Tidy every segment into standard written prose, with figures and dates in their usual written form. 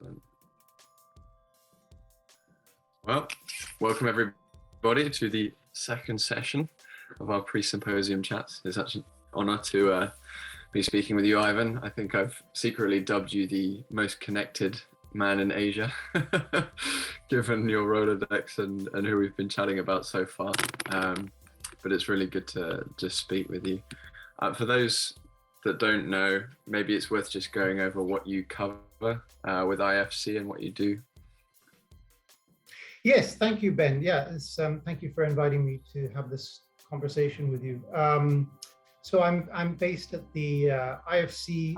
Excellent. Well, welcome everybody to the second session of our pre-symposium chats. It's actually an honor to be speaking with you, Ivan. I think I've secretly dubbed you the most connected man in Asia, given your Rolodex and who we've been chatting about so far. But it's really good to just speak with you. For those that don't know, maybe it's worth just going over what you cover with IFC and what you do. Yes, thank you, Ben. Yeah, thank you for inviting me to have this conversation with you. So I'm based at the IFC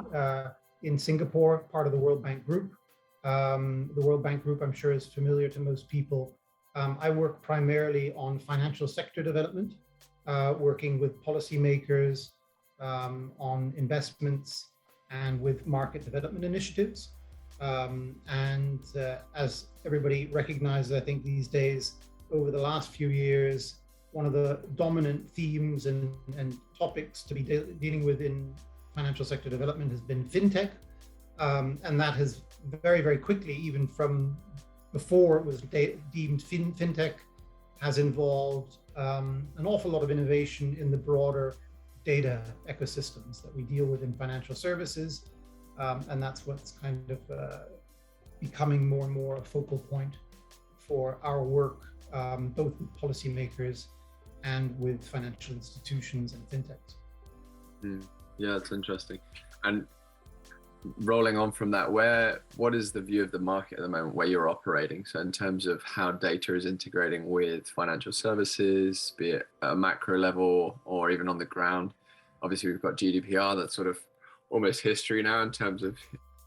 in Singapore, part of the World Bank Group. The World Bank Group, I'm sure, is familiar to most people. I work primarily on financial sector development, working with policymakers on investments and with market development initiatives. As everybody recognizes, I think these days, over the last few years, one of the dominant themes and topics to be dealing with in financial sector development has been fintech. And that has very, very quickly, even from before it was deemed fintech, has involved an awful lot of innovation in the broader data ecosystems that we deal with in financial services. And that's what's kind of becoming more and more a focal point for our work, both with policymakers and with financial institutions and fintechs. Yeah, it's interesting. And rolling on from that, what is the view of the market at the moment where you're operating? So in terms of how data is integrating with financial services, be it at a macro level or even on the ground. Obviously, we've got GDPR that's sort of almost history now in terms of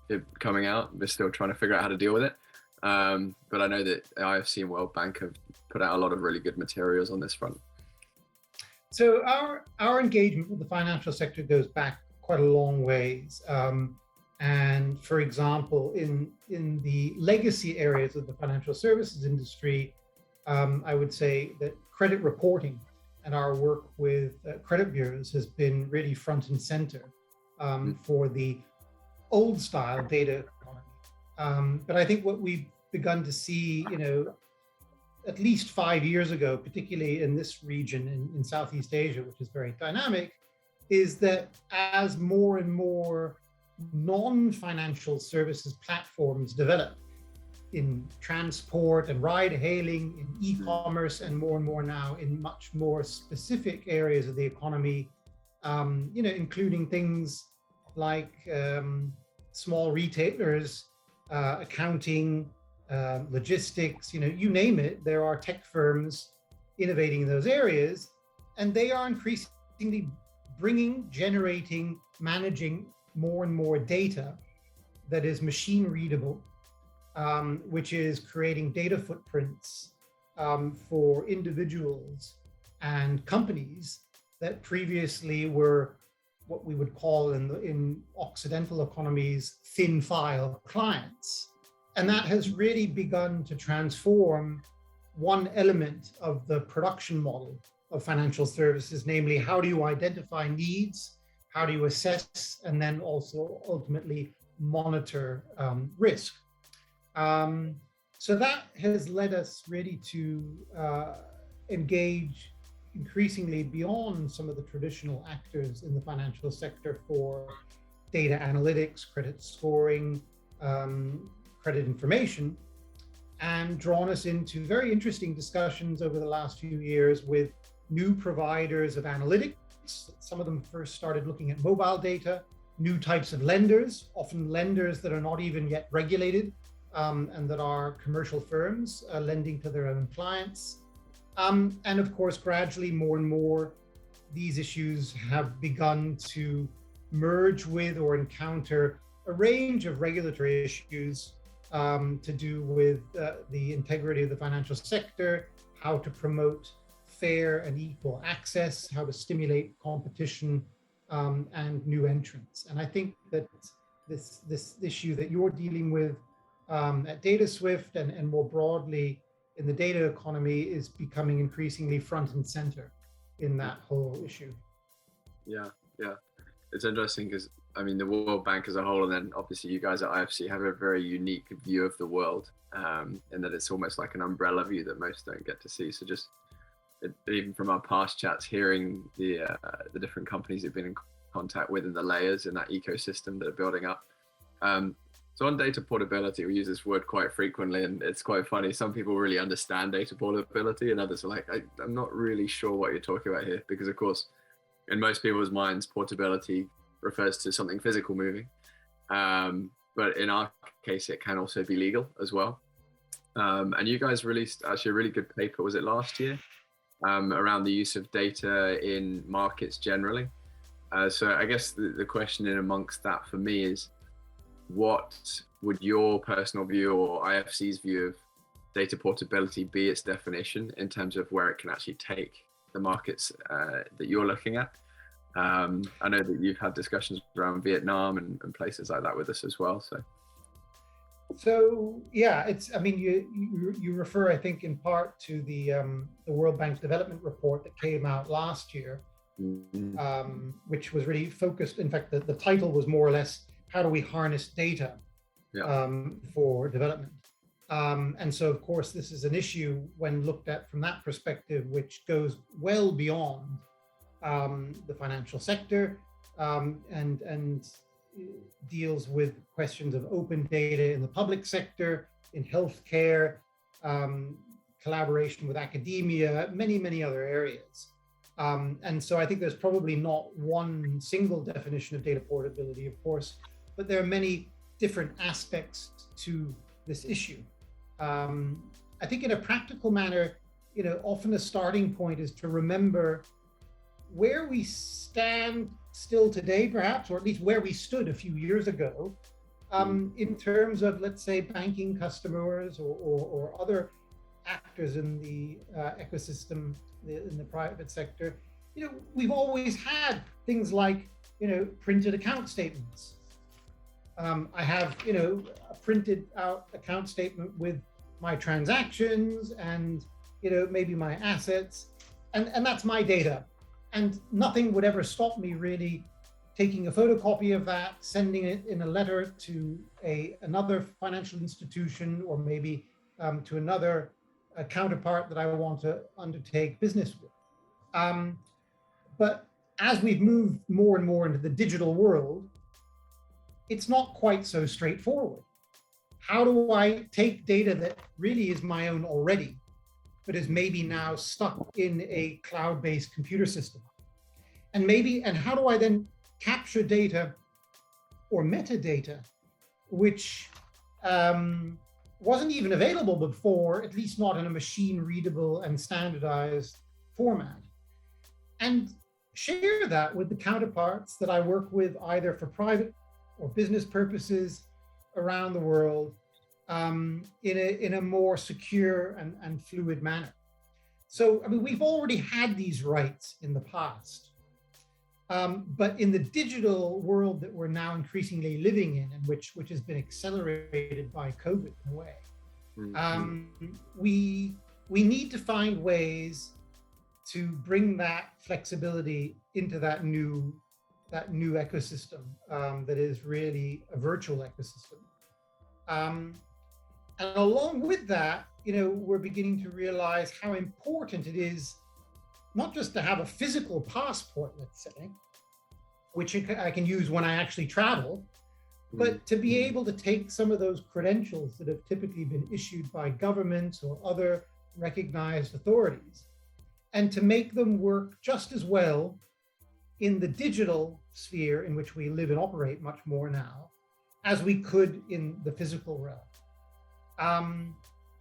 it coming out. We're still trying to figure out how to deal with it. But I know that IFC and World Bank have put out a lot of really good materials on this front. So our engagement with the financial sector goes back quite a long ways. And for example, in the legacy areas of the financial services industry, I would say that credit reporting and our work with credit bureaus has been really front and center for the old style data economy. But I think what we've begun to see, at least 5 years ago, particularly in this region in Southeast Asia, which is very dynamic, is that as more and more non-financial services platforms develop in transport and ride hailing, in e-commerce, and more now in much more specific areas of the economy, including things like small retailers, accounting, logistics, you name it, there are tech firms innovating in those areas, and they are increasingly generating, managing more and more data that is machine readable, which is creating data footprints for individuals and companies that previously were what we would call in Occidental economies thin file clients. And that has really begun to transform one element of the production model of financial services, namely, how do you identify needs, how do you assess, and then also ultimately monitor risk. So that has led us really to engage increasingly beyond some of the traditional actors in the financial sector for data analytics, credit scoring, credit information, and drawn us into very interesting discussions over the last few years with new providers of analytics. Some of them first started looking at mobile data, new types of lenders, often lenders that are not even yet regulated, and that are commercial firms lending to their own clients. And of course, gradually more and more, these issues have begun to merge with or encounter a range of regulatory issues to do with the integrity of the financial sector, how to promote fair and equal access, how to stimulate competition and new entrants. And I think that this issue that you're dealing with at DataSwift and more broadly in the data economy is becoming increasingly front and center in that whole issue. Yeah. It's interesting because I mean, the World Bank as a whole, and then obviously you guys at IFC have a very unique view of the world, in that it's almost like an umbrella view that most don't get to see. So just even from our past chats, hearing the different companies you've been in contact with and the layers in that ecosystem that are building up. So on data portability, we use this word quite frequently, and it's quite funny. Some people really understand data portability, and others are like, I'm not really sure what you're talking about here, because of course, in most people's minds, portability refers to something physical moving. But in our case, it can also be legal as well. And you guys released actually a really good paper, was it last year, around the use of data in markets generally. So I guess the question in amongst that for me is, what would your personal view or IFC's view of data portability be, its definition, in terms of where it can actually take the markets that you're looking at? I know that you've had discussions around Vietnam and places like that with us as well. So yeah, I mean, you refer, I think, in part to the World Bank's development report that came out last year, which was really focused. In fact, the title was more or less, how do we harness data for development? And so, of course, this is an issue when looked at from that perspective, which goes well beyond the financial sector, and deals with questions of open data in the public sector, in healthcare, collaboration with academia, many other areas. And so I think there's probably not one single definition of data portability, of course, but there are many different aspects to this issue. I think in a practical manner, often a starting point is to remember where we stand still today, perhaps, or at least where we stood a few years ago, in terms of, let's say, banking customers or other actors in the ecosystem, in the private sector. We've always had things like, printed account statements. I have, a printed out account statement with my transactions and, maybe my assets, and that's my data. And nothing would ever stop me really taking a photocopy of that, sending it in a letter to another financial institution, or maybe to another counterpart that I want to undertake business with. But as we've moved more and more into the digital world, it's not quite so straightforward. How do I take data that really is my own already, but is maybe now stuck in a cloud-based computer system? And how do I then capture data or metadata, which wasn't even available before, at least not in a machine-readable and standardized format, and share that with the counterparts that I work with, either for private or business purposes around the world, in a more secure and fluid manner. So, I mean, we've already had these rights in the past, but in the digital world that we're now increasingly living in, and which has been accelerated by COVID in a way, we need to find ways to bring that flexibility into that new ecosystem, that is really a virtual ecosystem. And along with that, we're beginning to realize how important it is not just to have a physical passport, let's say, which I can use when I actually travel, but to be able to take some of those credentials that have typically been issued by governments or other recognized authorities, and to make them work just as well in the digital sphere in which we live and operate much more now, as we could in the physical realm.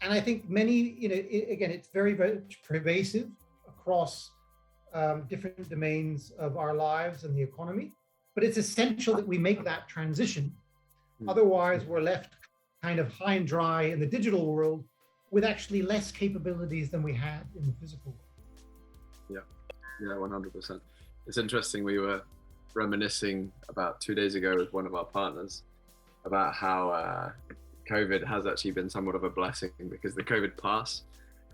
And I think many, again, it's very, very pervasive across different domains of our lives and the economy, but it's essential that we make that transition. Otherwise, we're left kind of high and dry in the digital world with actually less capabilities than we had in the physical world. Yeah, 100%. It's interesting, we were reminiscing about 2 days ago with one of our partners about how COVID has actually been somewhat of a blessing, because the COVID pass,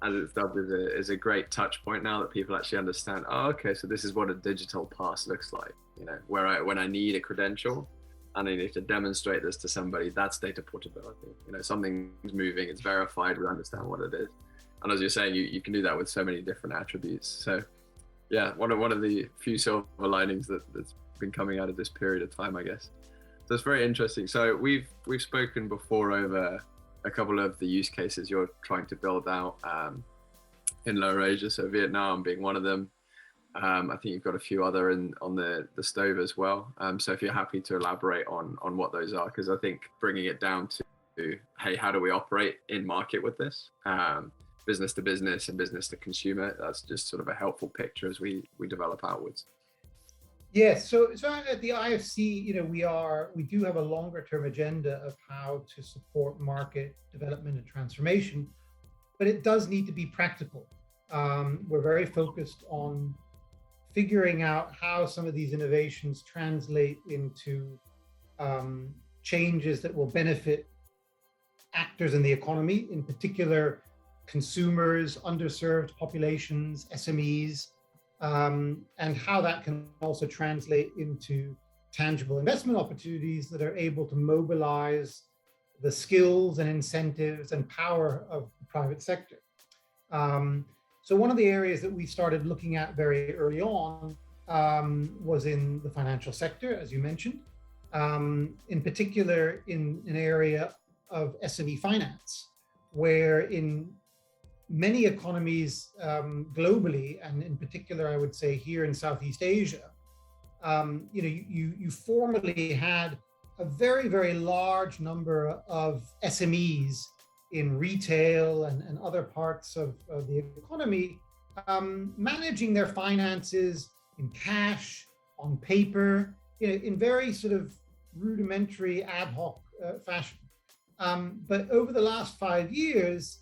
as it's dubbed, is a great touch point now that people actually understand, oh, okay, so this is what a digital pass looks like, when I need a credential, and I need to demonstrate this to somebody, that's data portability. You know, something's moving, it's verified, we understand what it is. And as you're saying, you can do that with so many different attributes. So yeah, one of the few silver linings that's been coming out of this period of time, I guess. So it's very interesting. So we've spoken before over a couple of the use cases you're trying to build out in Lower Asia. So Vietnam being one of them. I think you've got a few other on the stove as well. So if you're happy to elaborate on what those are, because I think bringing it down to, hey, how do we operate in market with this? Business to business and business to consumer. That's just sort of a helpful picture as we develop outwards. Yes, so at the IFC, we do have a longer term agenda of how to support market development and transformation, but it does need to be practical. We're very focused on figuring out how some of these innovations translate into changes that will benefit actors in the economy, in particular consumers, underserved populations, SMEs, and how that can also translate into tangible investment opportunities that are able to mobilize the skills and incentives and power of the private sector. So one of the areas that we started looking at very early on was in the financial sector, as you mentioned, in particular in an area of SME finance, where in many economies globally, and in particular, I would say here in Southeast Asia, you formerly had a very, very large number of SMEs in retail and other parts of the economy, managing their finances in cash, on paper, in very sort of rudimentary ad hoc fashion. But over the last 5 years,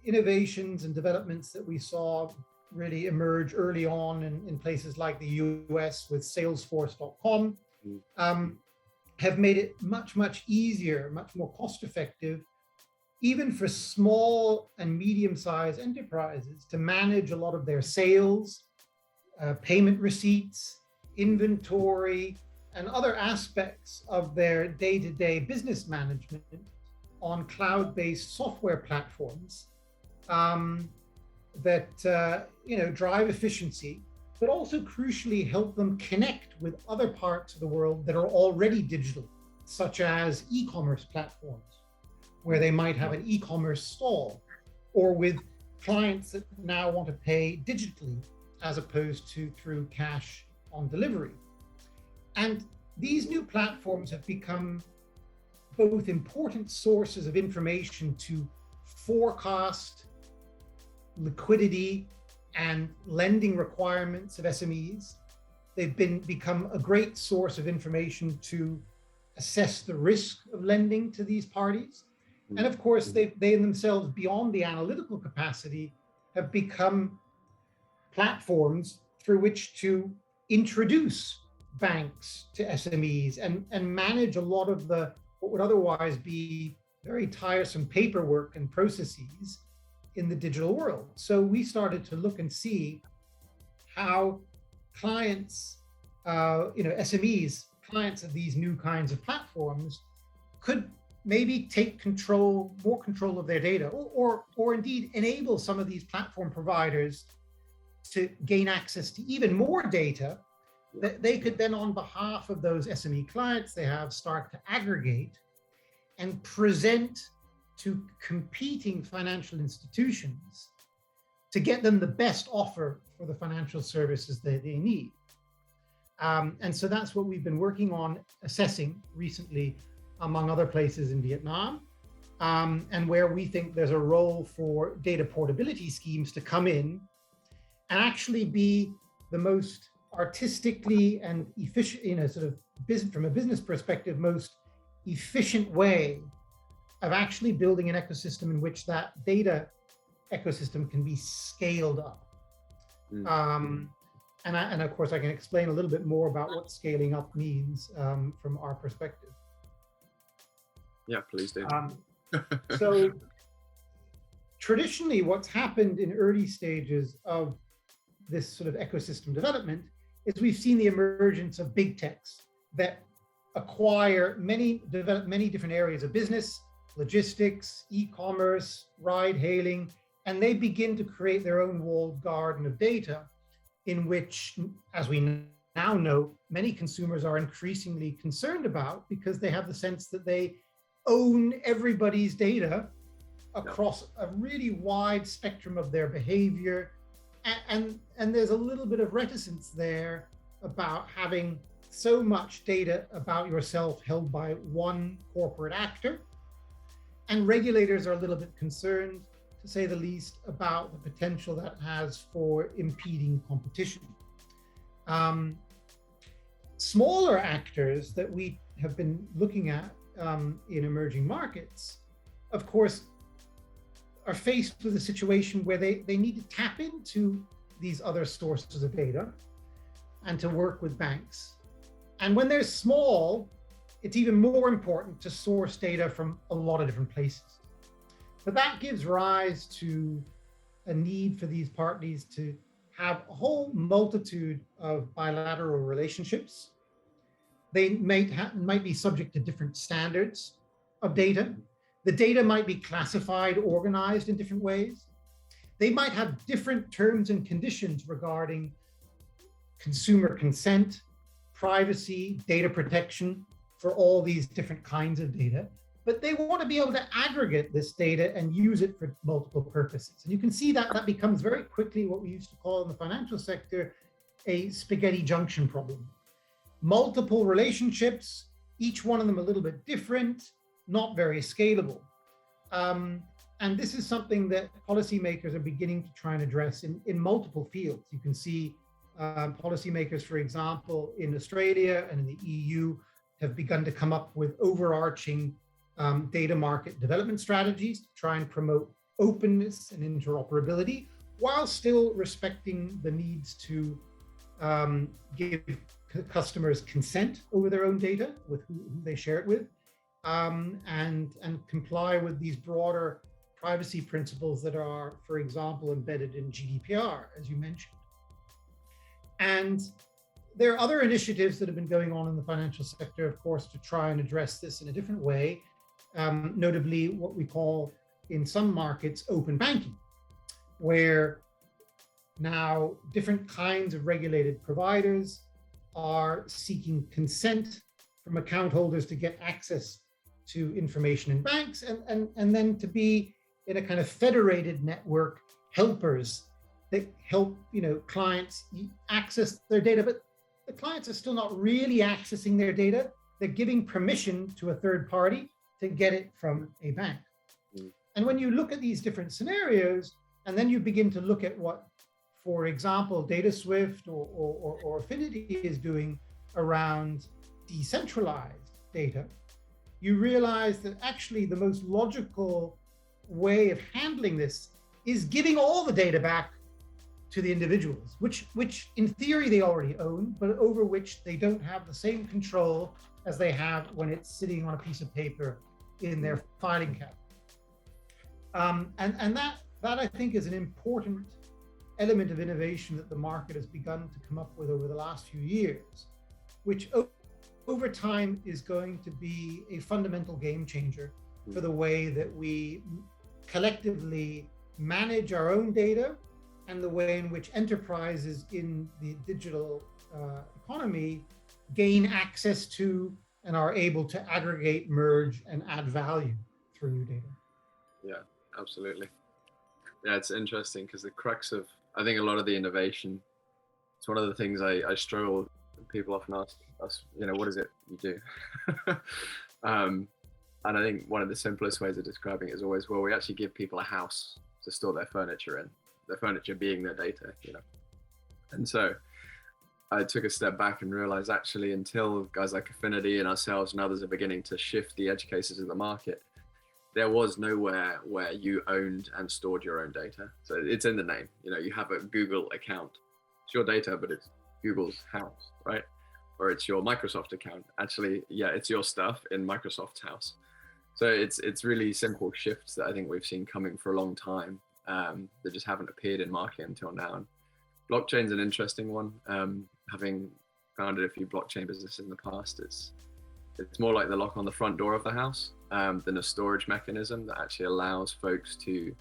innovations and developments that we saw really emerge early on in places like the US with Salesforce.com have made it much, much easier, much more cost effective, even for small and medium-sized enterprises to manage a lot of their sales, payment receipts, inventory, and other aspects of their day-to-day business management on cloud-based software platforms that drive efficiency, but also crucially help them connect with other parts of the world that are already digital, such as e-commerce platforms, where they might have an e-commerce stall, or with clients that now want to pay digitally as opposed to through cash on delivery. And these new platforms have become both important sources of information to forecast liquidity and lending requirements of SMEs. They've become a great source of information to assess the risk of lending to these parties. And of course, they themselves, beyond the analytical capacity, have become platforms through which to introduce banks to SMEs and manage a lot of what would otherwise be very tiresome paperwork and processes in the digital world. So we started to look and see how clients, SMEs, clients of these new kinds of platforms could maybe take more control of their data, or indeed enable some of these platform providers to gain access to even more data that they could then, on behalf of those SME clients they have, start to aggregate and present to competing financial institutions to get them the best offer for the financial services that they need. And so that's what we've been working on assessing recently, among other places in Vietnam, and where we think there's a role for data portability schemes to come in and actually be the most artistically and efficient, from a business perspective, most efficient way of actually building an ecosystem in which that data ecosystem can be scaled up. And of course, I can explain a little bit more about what scaling up means from our perspective. Yeah, please do. So traditionally, what's happened in early stages of this sort of ecosystem development is we've seen the emergence of big techs that develop many different areas of business, logistics, e-commerce, ride hailing, and they begin to create their own walled garden of data in which, as we now know, many consumers are increasingly concerned about because they have the sense that they own everybody's data across a really wide spectrum of their behavior. And there's a little bit of reticence there about having so much data about yourself held by one corporate actor. And regulators are a little bit concerned, to say the least, about the potential that has for impeding competition. Smaller actors that we have been looking at in emerging markets, of course, are faced with a situation where they need to tap into these other sources of data and to work with banks. And when they're small, it's even more important to source data from a lot of different places. But that gives rise to a need for these parties to have a whole multitude of bilateral relationships. They might be subject to different standards of data. The data might be classified, organized in different ways. They might have different terms and conditions regarding consumer consent, privacy, data protection for all these different kinds of data. But they want to be able to aggregate this data and use it for multiple purposes. And you can see that that becomes very quickly what we used to call in the financial sector a spaghetti junction problem. Multiple relationships, each one of them a little bit different, not very scalable. And this is something that policymakers are beginning to try and address in multiple fields. You can see policymakers, for example, in Australia and in the EU have begun to come up with overarching data market development strategies to try and promote openness and interoperability while still respecting the needs to give customers consent over their own data with who they share it with, and comply with these broader privacy principles that are, for example, embedded in GDPR, as you mentioned. And there are other initiatives that have been going on in the financial sector, of course, to try and address this in a different way, notably what we call in some markets open banking, where now different kinds of regulated providers are seeking consent from account holders to get access to information in banks and then to be in a kind of federated network helpers that help clients access their data, but the clients are still not really accessing their data. They're giving permission to a third party to get it from a bank. And when you look at these different scenarios, and then you begin to look at what, for example, DataSwift or Affinity is doing around decentralized data, you realize that actually the most logical way of handling this is giving all the data back to the individuals, which in theory they already own, but over which they don't have the same control as they have when it's sitting on a piece of paper in their filing cabinet. And that I think is an important element of innovation that the market has begun to come up with over the last few years, which over time is going to be a fundamental game changer for the way that we collectively manage our own data and the way in which enterprises in the digital economy gain access to and are able to aggregate, merge, and add value through your data. Yeah, absolutely. Yeah, it's interesting because the crux of, I think, a lot of the innovation, it's one of the things I struggle. People often ask us, what is it you do? And I think one of the simplest ways of describing it is always, well, we actually give people a house to store their furniture in, their furniture being their data, And so I took a step back and realized actually until guys like Affinity and ourselves and others are beginning to shift the edge cases of the market, there was nowhere where you owned and stored your own data. So it's in the name, you have a Google account. It's your data, but it's Google's house, right? Or it's your Microsoft account. Actually, yeah, it's your stuff in Microsoft's house. So it's really simple shifts that I think we've seen coming for a long time that just haven't appeared in market until now. And blockchain's an interesting one. Having founded a few blockchain businesses in the past, it's more like the lock on the front door of the house than a storage mechanism that actually allows folks to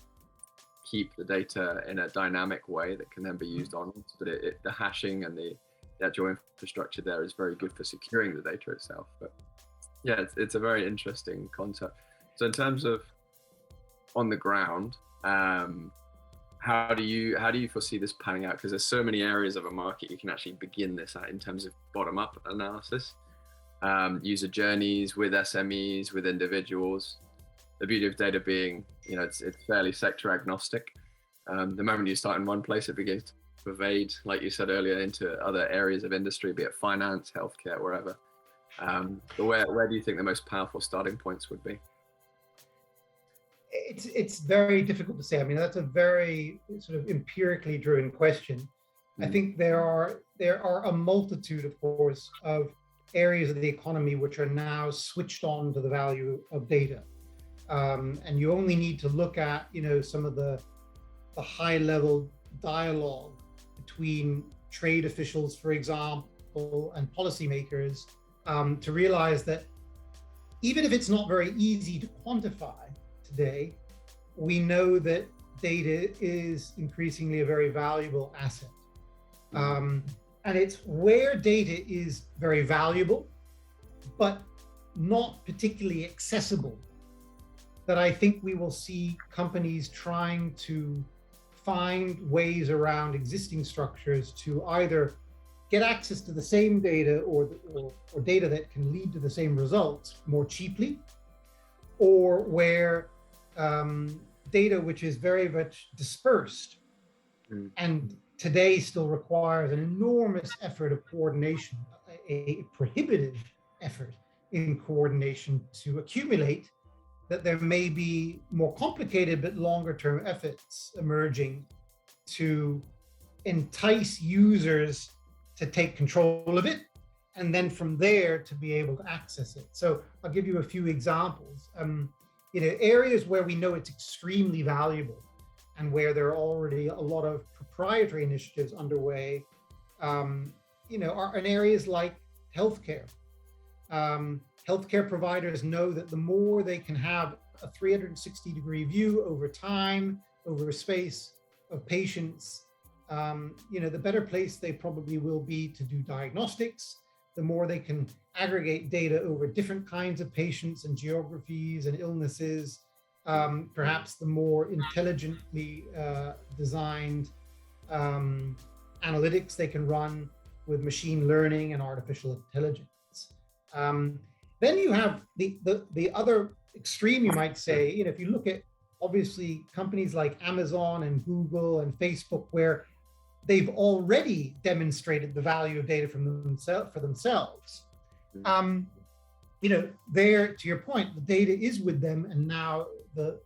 keep the data in a dynamic way that can then be used on. But the hashing and the actual infrastructure there is very good for securing the data itself. But yeah, it's a very interesting concept. So in terms of on the ground, how do you foresee this panning out? Because there's so many areas of a market you can actually begin this at in terms of bottom-up analysis, user journeys with SMEs, with individuals. The beauty of data being, it's fairly sector agnostic. The moment you start in one place, it begins to pervade, like you said earlier, into other areas of industry, be it finance, healthcare, wherever. But where do you think the most powerful starting points would be? It's very difficult to say. I mean, that's a very sort of empirically driven question. I think there are a multitude, of course, of areas of the economy which are now switched on to the value of data. And you only need to look at, some of the high-level dialogue between trade officials, for example, and policymakers to realize that even if it's not very easy to quantify today, we know that data is increasingly a very valuable asset. And it's where data is very valuable, but not particularly accessible, that I think we will see companies trying to find ways around existing structures to either get access to the same data or data that can lead to the same results more cheaply, or where data which is very much dispersed and today still requires an enormous effort of coordination, a prohibitive effort in coordination to accumulate, that there may be more complicated but longer term efforts emerging to entice users to take control of it, and then from there to be able to access it. So I'll give you a few examples. Areas where we know it's extremely valuable and where there are already a lot of proprietary initiatives underway, are in areas like healthcare. Healthcare providers know that the more they can have a 360-degree view over time, over space of patients, the better place they probably will be to do diagnostics, the more they can aggregate data over different kinds of patients and geographies and illnesses, perhaps the more intelligently designed analytics they can run with machine learning and artificial intelligence. Then you have the other extreme, you might say, if you look at obviously companies like Amazon and Google and Facebook, where they've already demonstrated the value of data for themselves. There, to your point, the data is with them, and now the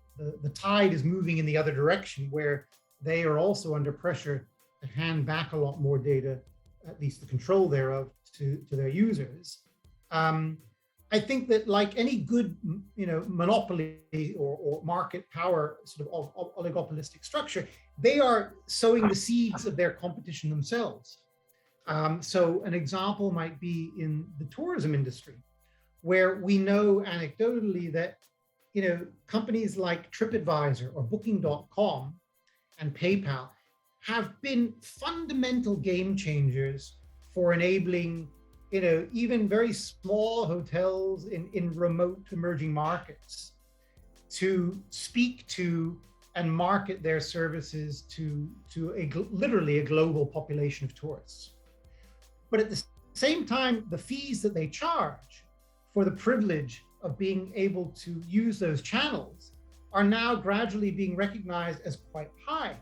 tide is moving in the other direction, where they are also under pressure to hand back a lot more data, at least the control thereof, to their users. I think that, like any good, monopoly or market power sort of oligopolistic structure, they are sowing the seeds of their competition themselves. So an example might be in the tourism industry, where we know anecdotally that, companies like TripAdvisor or Booking.com and PayPal have been fundamental game changers for enabling even very small hotels in remote emerging markets to speak to and market their services to literally a global population of tourists. But at the same time, the fees that they charge for the privilege of being able to use those channels are now gradually being recognized as quite high,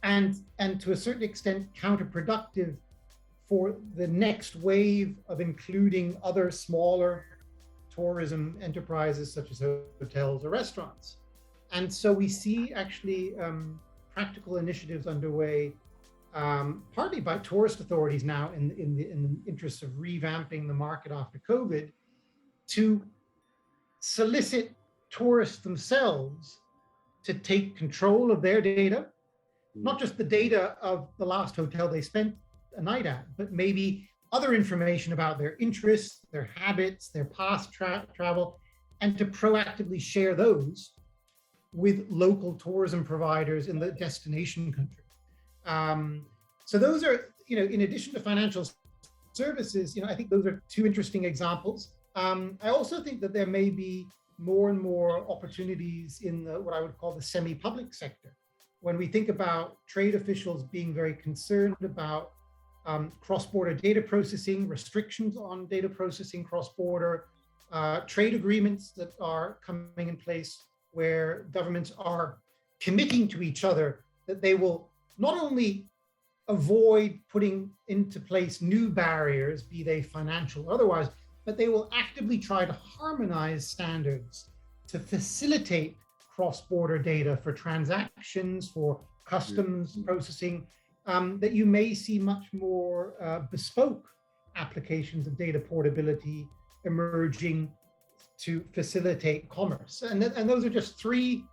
and to a certain extent counterproductive for the next wave of including other smaller tourism enterprises such as hotels or restaurants. And so we see actually practical initiatives underway, partly by tourist authorities now in the interest of revamping the market after COVID, to solicit tourists themselves to take control of their data, not just the data of the last hotel they spent a night at, but maybe other information about their interests, their habits, their past travel, and to proactively share those with local tourism providers in the destination country. So those are, in addition to financial services, I think those are two interesting examples. I also think that there may be more and more opportunities in what I would call the semi-public sector. When we think about trade officials being very concerned about cross-border data processing, restrictions on data processing cross-border, trade agreements that are coming in place where governments are committing to each other that they will not only avoid putting into place new barriers, be they financial or otherwise, but they will actively try to harmonize standards to facilitate cross-border data for transactions, for customs processing, that you may see much more bespoke applications of data portability emerging to facilitate commerce. And those are just three,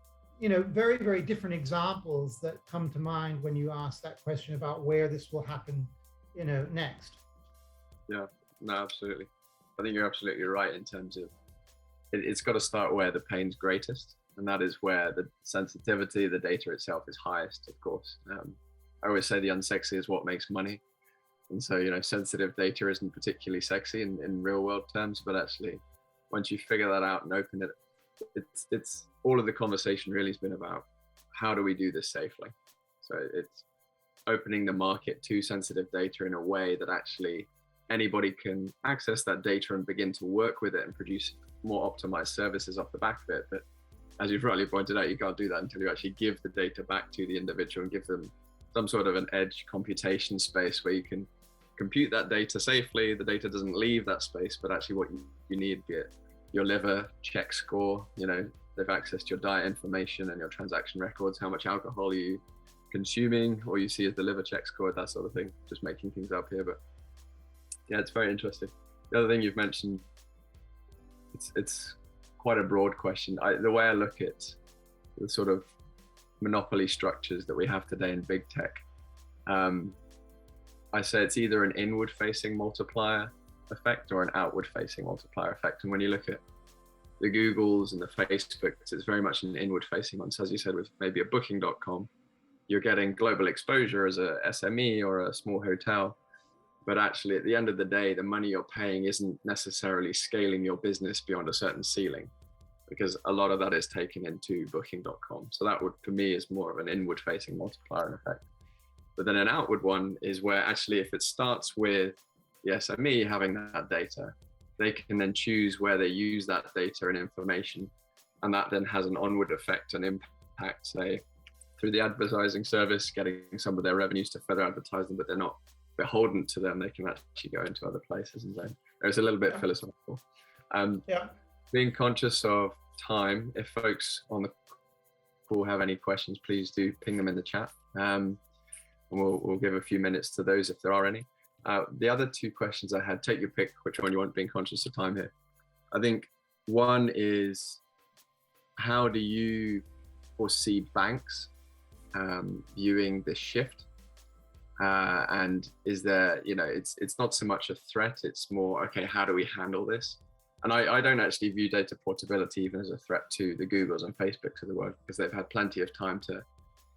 very, very different examples that come to mind when you ask that question about where this will happen, next. Yeah, no, absolutely. I think you're absolutely right in terms of it's got to start where the pain's greatest, and that is where the sensitivity, the data itself is highest, of course. I always say the unsexy is what makes money. And so, sensitive data isn't particularly sexy in real world terms, but actually once you figure that out and open it, it's all of the conversation really has been about how do we do this safely? So it's opening the market to sensitive data in a way that actually anybody can access that data and begin to work with it and produce more optimized services off the back of it. But as you've rightly pointed out, you can't do that until you actually give the data back to the individual and give them some sort of an edge computation space where you can compute that data safely. The data doesn't leave that space, but actually what you need, be it your liver check score, they've accessed your diet information and your transaction records, how much alcohol are you consuming, or you see as the liver check score, that sort of thing, just making things up here. But yeah, it's very interesting. The other thing you've mentioned, it's quite a broad question. The way I look at the sort of monopoly structures that we have today in big tech, I say it's either an inward facing multiplier effect or an outward facing multiplier effect. And when you look at the Googles and the Facebooks, it's very much an inward facing one. So as you said, with maybe a booking.com, you're getting global exposure as a SME or a small hotel. But actually, at the end of the day, the money you're paying isn't necessarily scaling your business beyond a certain ceiling, because a lot of that is taken into booking.com. So that would, for me, is more of an inward facing multiplier effect. But then an outward one is where actually, if it starts with the SME having that data, they can then choose where they use that data and information. And that then has an onward effect and impact, say, through the advertising service, getting some of their revenues to further advertise them, but they're not beholden to them. They can actually go into other places. And then it's a little bit philosophical. Being conscious of time, if folks on the call have any questions, please do ping them in the chat. And we'll give a few minutes to those if there are any. The other two questions I had, take your pick, which one you want, being conscious of time here. I think one is, how do you foresee banks viewing this shift? And is there, it's not so much a threat, it's more, okay, how do we handle this? And I don't actually view data portability even as a threat to the Googles and Facebooks of the world, because they've had plenty of time to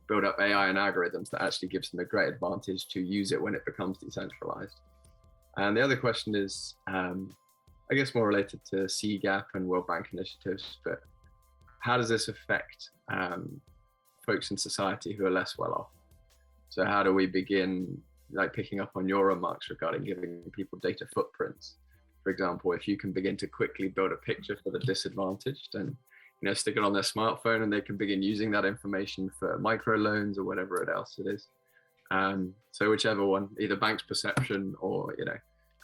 build up AI and algorithms that actually gives them a great advantage to use it when it becomes decentralized. And the other question is, I guess more related to CGAP and World Bank initiatives, but how does this affect folks in society who are less well off? So how do we begin, like picking up on your remarks regarding giving people data footprints? For example, if you can begin to quickly build a picture for the disadvantaged and stick it on their smartphone, and they can begin using that information for microloans or whatever else it is. So whichever one, either bank's perception or,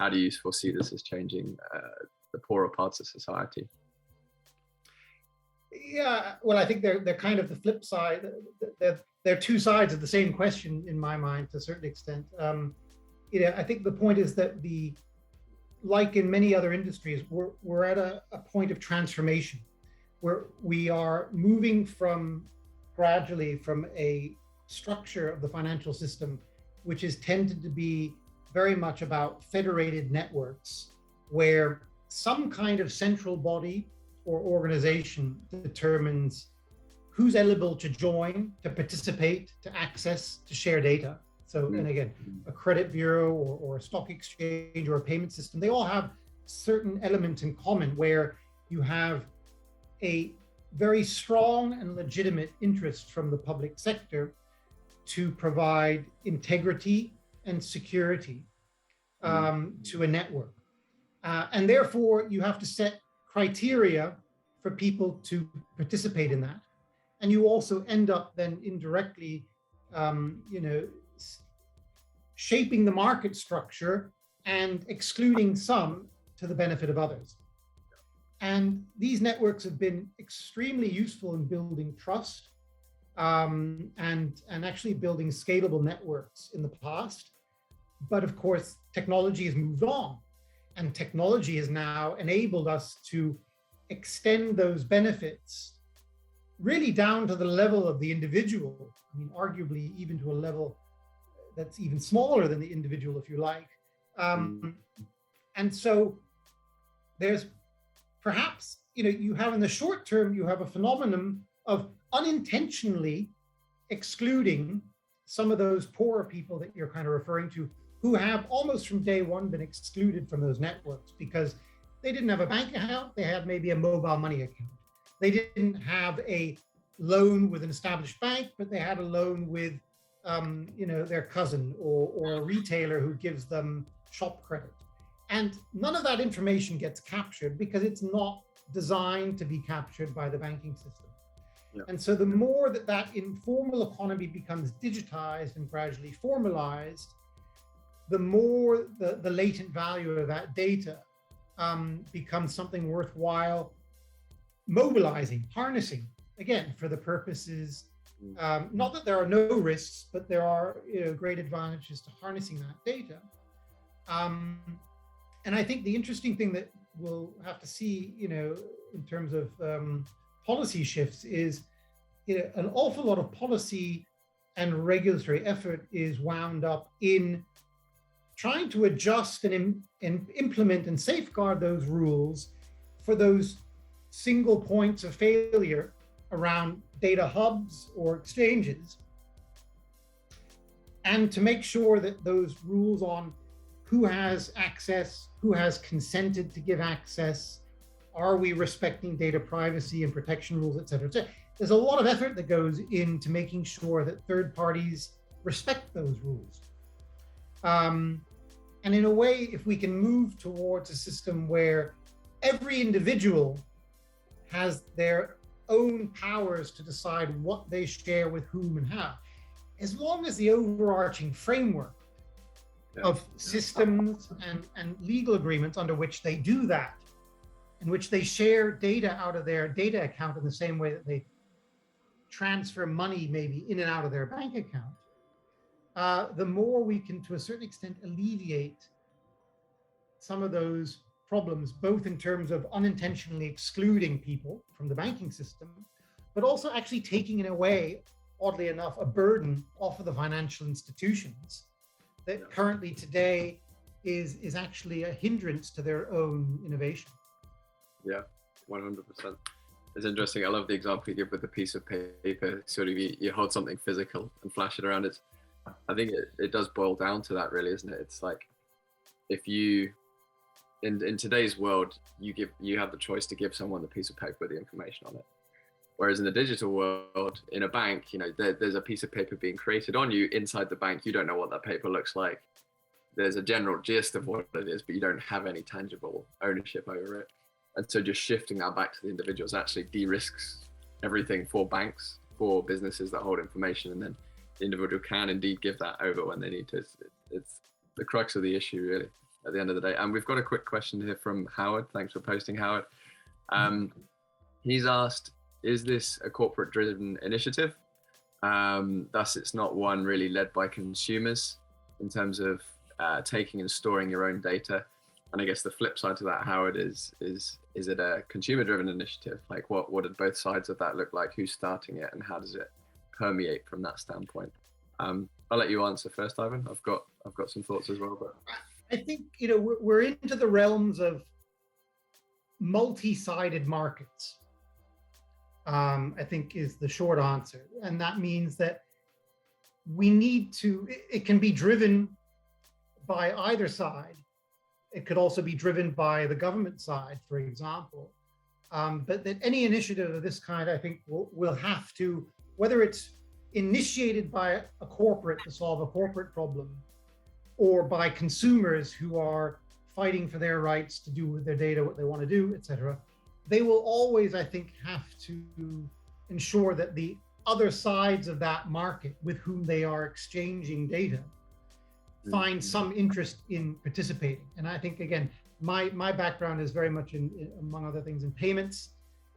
how do you foresee this as changing the poorer parts of society? Yeah, well, I think they're kind of the flip side. They're two sides of the same question in my mind to a certain extent. I think the point is that like in many other industries, we're at a point of transformation, where we are moving gradually from a structure of the financial system, which is tended to be very much about federated networks where some kind of central body or organization determines who's eligible to join, to participate, to access, to share data. So, and again, a credit bureau or a stock exchange or a payment system, they all have certain elements in common where you have a very strong and legitimate interest from the public sector to provide integrity and security to a network. And therefore, you have to set criteria for people to participate in that. And you also end up then indirectly, shaping the market structure and excluding some to the benefit of others. And these networks have been extremely useful in building trust and actually building scalable networks in the past. But of course, technology has moved on, and technology has now enabled us to extend those benefits really down to the level of the individual. I mean, arguably even to a level that's even smaller than the individual, if you like. And so there's perhaps, you have in the short term, you have a phenomenon of unintentionally excluding some of those poorer people that you're kind of referring to, who have almost from day one been excluded from those networks because they didn't have a bank account, they had maybe a mobile money account. They didn't have a loan with an established bank, but they had a loan with their cousin or a retailer who gives them shop credit. And none of that information gets captured because it's not designed to be captured by the banking system. Yeah. And so the more that informal economy becomes digitized and gradually formalized, the more the latent value of that data becomes something worthwhile mobilizing, harnessing, again, for the purposes, not that there are no risks, but there are great advantages to harnessing that data. And I think the interesting thing that we'll have to see, in terms of policy shifts is, an awful lot of policy and regulatory effort is wound up in trying to adjust and implement and safeguard those rules for those single points of failure around data hubs or exchanges, and to make sure that those rules on who has access, who has consented to give access, are we respecting data privacy and protection rules, et cetera, et cetera. There's a lot of effort that goes into making sure that third parties respect those rules. And in a way, if we can move towards a system where every individual has their own powers to decide what they share with whom and how, as long as the overarching framework of systems and legal agreements under which they do that, in which they share data out of their data account in the same way that they transfer money maybe in and out of their bank account, the more we can, to a certain extent, alleviate some of those problems, both in terms of unintentionally excluding people from the banking system, but also actually taking away, oddly enough, a burden off of the financial institutions that currently today is actually a hindrance to their own innovation. Yeah, 100%. It's interesting. I love the example you give with the piece of paper. Sort of you hold something physical and flash it around. I think it does boil down to that, really, isn't it? It's like, if you, in today's world, you have the choice to give someone the piece of paper with the information on it. Whereas in the digital world, in a bank, there's a piece of paper being created on you inside the bank. You don't know what that paper looks like. There's a general gist of what it is, but you don't have any tangible ownership over it. And so just shifting that back to the individuals actually de-risks everything for banks, for businesses that hold information, and then the individual can indeed give that over when they need to. It's the crux of the issue, really, at the end of the day. And we've got a quick question here from Howard. Thanks for posting, Howard. He's asked, is this a corporate-driven initiative? Thus, it's not one really led by consumers in terms of taking and storing your own data. And I guess the flip side to that, Howard, is it a consumer-driven initiative? Like, what did both sides of that look like? Who's starting it, and how does it permeate from that standpoint? I'll let you answer first, Ivan. I've got I've got some thoughts as well. But I think, we're into the realms of multi-sided markets, I think is the short answer. And that means that it can be driven by either side. It could also be driven by the government side, for example. But that any initiative of this kind, I think, will have to, whether it's initiated by a corporate to solve a corporate problem, or by consumers who are fighting for their rights to do with their data what they want to do, et cetera, they will always, I think, have to ensure that the other sides of that market with whom they are exchanging data find some interest in participating. And I think, again, my background is very much among other things, in payments.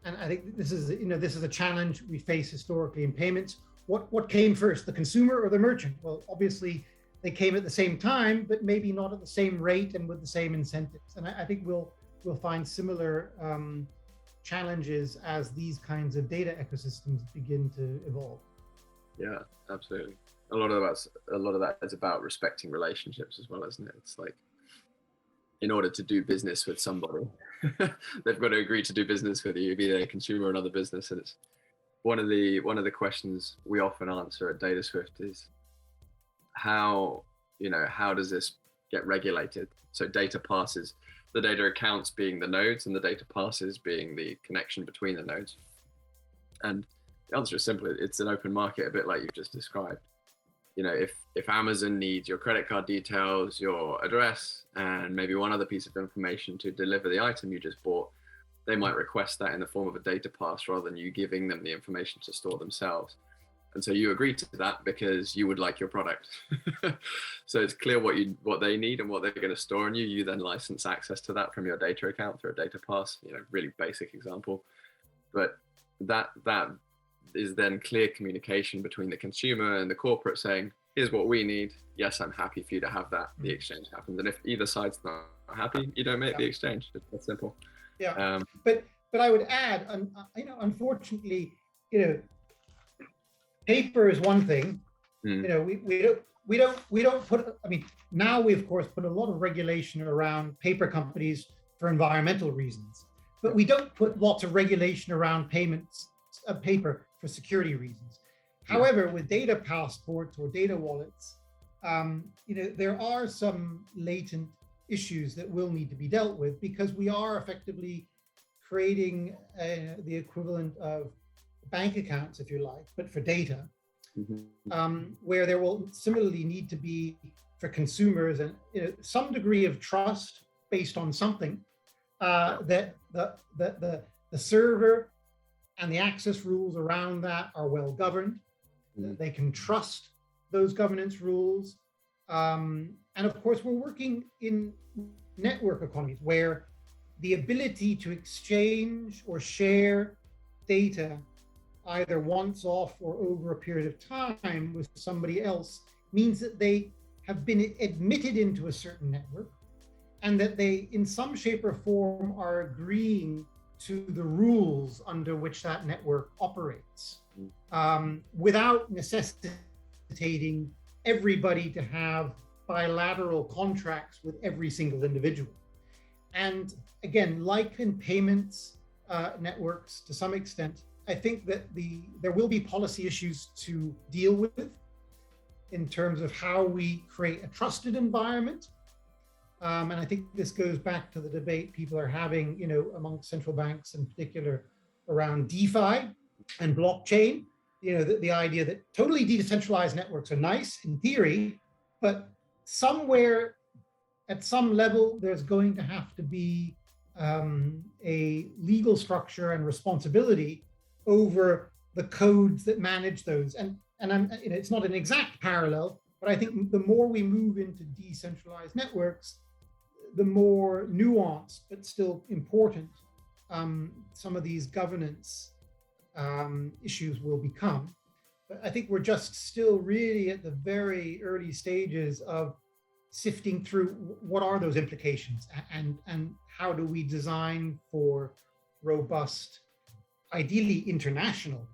And I think this is a challenge we face historically in payments. What came first, the consumer or the merchant? Well, obviously they came at the same time, but maybe not at the same rate and with the same incentives. And I think we'll find similar challenges as these kinds of data ecosystems begin to evolve. Yeah, absolutely. A lot of that is about respecting relationships as well, isn't it? It's like, in order to do business with somebody, they've got to agree to do business with you, be they a consumer or another business. And it's one of the questions we often answer at DataSwift is how does this get regulated? So data passes, the data accounts being the nodes and the data passes being the connection between the nodes. And the answer is simple. It's an open market, a bit like you've just described. If Amazon needs your credit card details, your address, and maybe one other piece of information to deliver the item you just bought, they might request that in the form of a data pass rather than you giving them the information to store themselves. And so you agree to that because you would like your product. So it's clear what they need and what they're going to store on you. You then license access to that from your data account through a data pass, really basic example. But that is then clear communication between the consumer and the corporate saying, here's what we need. Yes, I'm happy for you to have that. The exchange happens. And if either side's not happy, you don't make the exchange. It's that simple. Yeah. But I would add, unfortunately, paper is one thing. We don't put. I mean, now we of course put a lot of regulation around paper companies for environmental reasons, but we don't put lots of regulation around payments of paper for security reasons. However, with data passports or data wallets, there are some latent issues that will need to be dealt with, because we are effectively creating the equivalent of bank accounts, if you like, but for data, where there will similarly need to be, for consumers, and some degree of trust based on something, that the server and the access rules around that are well governed. They can trust those governance rules. And of course, we're working in network economies where the ability to exchange or share data either once off or over a period of time with somebody else means that they have been admitted into a certain network, and that they, in some shape or form, are agreeing to the rules under which that network operates, without necessitating everybody to have bilateral contracts with every single individual. And again, like in payments networks to some extent, I think that there will be policy issues to deal with in terms of how we create a trusted environment. And I think this goes back to the debate people are having, amongst central banks in particular, around DeFi and blockchain. The idea that totally decentralized networks are nice in theory, but somewhere at some level, there's going to have to be a legal structure and responsibility over the codes that manage those. And it's not an exact parallel, but I think the more we move into decentralized networks, the more nuanced, but still important, some of these governance issues will become. But I think we're just still really at the very early stages of sifting through what are those implications, and how do we design for robust, ideally international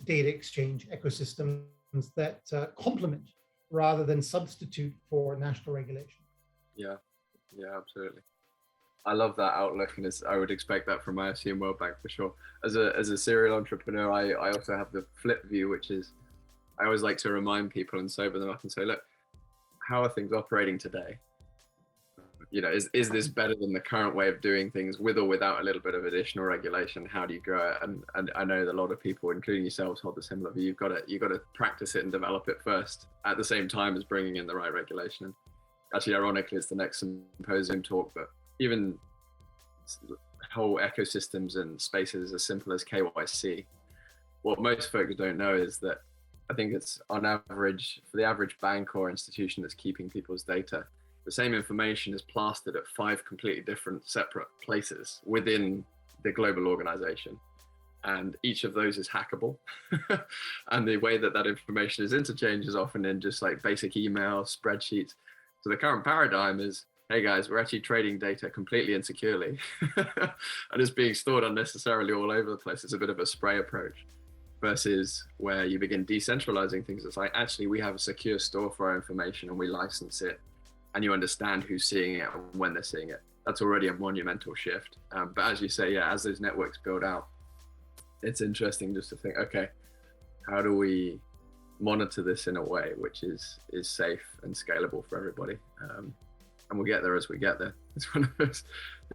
data exchange ecosystems that complement rather than substitute for national regulation. Yeah, absolutely. I love that outlook, and I would expect that from IFC and World Bank for sure. As a serial entrepreneur, I also have the flip view, which is I always like to remind people and sober them up and say, look, how are things operating today? Is this better than the current way of doing things, with or without a little bit of additional regulation? How do you grow it? And I know that a lot of people, including yourselves, hold the similar view. You've got to practice it and develop it first, at the same time as bringing in the right regulation. And actually, ironically, it's the next symposium talk, but even whole ecosystems and spaces as simple as KYC. What most folks don't know is that I think it's on average, for the average bank or institution that's keeping people's data, the same information is plastered at 5 completely different separate places within the global organization. And each of those is hackable. And the way that information is interchanged is often in just like basic email, spreadsheets. So the current paradigm is, hey guys, we're actually trading data completely insecurely and it's being stored unnecessarily all over the place. It's a bit of a spray approach, versus where you begin decentralizing things. It's like, actually, we have a secure store for our information and we license it, and you understand who's seeing it and when they're seeing it. That's already a monumental shift. But as you say, as those networks build out, it's interesting just to think, okay, how do we monitor this in a way which is safe and scalable for everybody? And we'll get there as we get there. It's one of those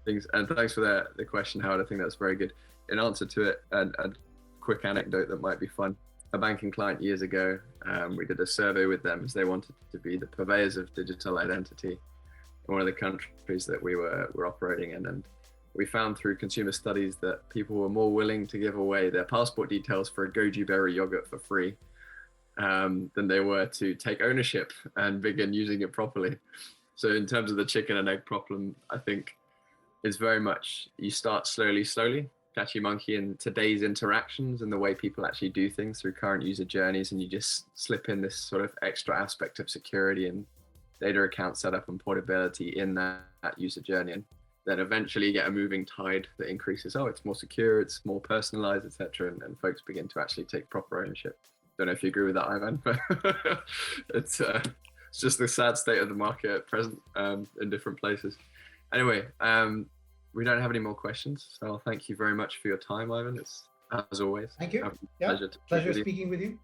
things. And thanks for the question, Howard. I think that's very good. In answer to it, and a quick anecdote that might be fun. A banking client years ago, we did a survey with them as they wanted to be the purveyors of digital identity in one of the countries that we were operating in. And we found through consumer studies that people were more willing to give away their passport details for a goji berry yogurt for free than they were to take ownership and begin using it properly. So in terms of the chicken and egg problem, I think it's very much, you start slowly, catchy monkey in today's interactions and the way people actually do things through current user journeys, and you just slip in this sort of extra aspect of security and data account setup and portability in that user journey, and then eventually you get a moving tide that increases. Oh, it's more secure, it's more personalized, etc., and folks begin to actually take proper ownership. Don't know if you agree with that, Ivan, but it's just the sad state of the market at present in different places. Anyway, we don't have any more questions, so I'll thank you very much for your time, Ivan. It's, as always, thank you. Pleasure speaking with you.